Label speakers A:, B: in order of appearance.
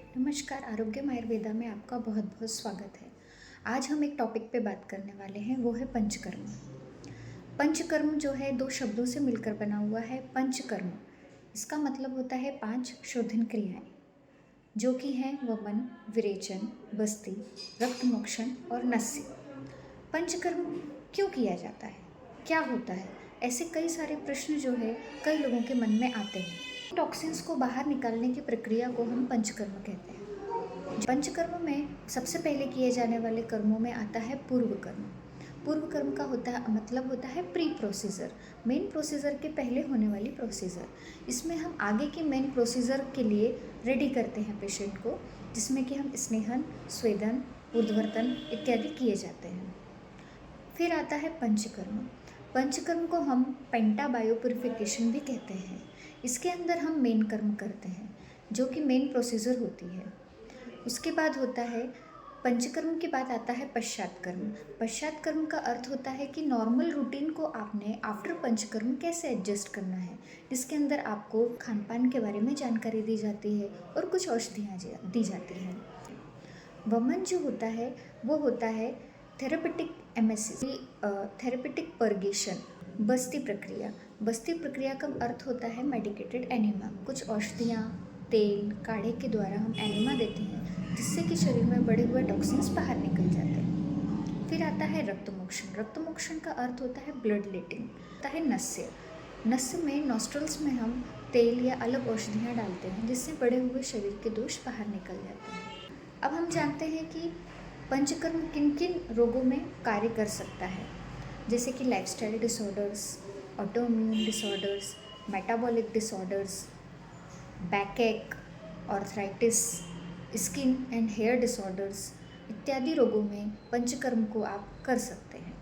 A: नमस्कार, आरोग्यम आयुर्वेदा में आपका बहुत बहुत स्वागत है। आज हम एक टॉपिक पे बात करने वाले हैं, वो है पंचकर्म। पंचकर्म जो है दो शब्दों से मिलकर बना हुआ है। पंचकर्म इसका मतलब होता है 5 शोधन क्रियाएं, जो कि हैं वमन, विरेचन, बस्ती, रक्तमोक्षण और नस्य। पंचकर्म क्यों किया जाता है, क्या होता है, ऐसे कई सारे प्रश्न जो है कई लोगों के मन में आते हैं। टॉक्सिन्स को बाहर निकालने की प्रक्रिया को हम पंचकर्म कहते हैं। पंचकर्म में सबसे पहले किए जाने वाले कर्मों में आता है पूर्व कर्म। पूर्व कर्म का होता है प्री प्रोसीजर, मेन प्रोसीजर के पहले होने वाली प्रोसीजर। इसमें हम आगे की मेन प्रोसीजर के लिए रेडी करते हैं पेशेंट को, जिसमें कि हम स्नेहन, स्वेदन, ऊर्ध्वर्तन इत्यादि किए जाते हैं। फिर आता है पंचकर्म। पंचकर्म को हम पेंटा बायो प्यूरिफिकेशन भी कहते हैं। इसके अंदर हम मेन कर्म करते हैं, जो कि मेन प्रोसीजर होती है। उसके बाद होता है पंचकर्म के बाद आता है पश्चात कर्म। पश्चात कर्म का अर्थ होता है कि नॉर्मल रूटीन को आपने आफ्टर पंचकर्म कैसे एडजस्ट करना है, जिसके अंदर आपको खान पान के बारे में जानकारी दी जाती है और कुछ औषधियाँ दी जाती हैं। वमन जो होता है वो होता है थेरेपेटिक एमएससी, थेरेपेटिक पर्गेशन। बस्ती प्रक्रिया का अर्थ होता है मेडिकेटेड एनिमा। कुछ औषधियाँ, तेल, काढ़े के द्वारा हम एनिमा देते हैं, जिससे कि शरीर में बढ़े हुए टॉक्सिन्स बाहर निकल जाते हैं। फिर आता है रक्तमोक्षण। रक्तमोक्षण का अर्थ होता है ब्लड लेटिंग। आता है नस्य में नॉस्ट्रल्स में हम तेल या अलग औषधियाँ डालते हैं, जिससे बढ़े हुए शरीर के दोष बाहर निकल जाते हैं। अब हम जानते हैं कि पंचकर्म किन किन रोगों में कार्य कर सकता है, जैसे कि lifestyle disorders, autoimmune disorders, metabolic disorders, backache, arthritis, skin and hair disorders इत्यादि रोगों में पंचकर्म को आप कर सकते हैं।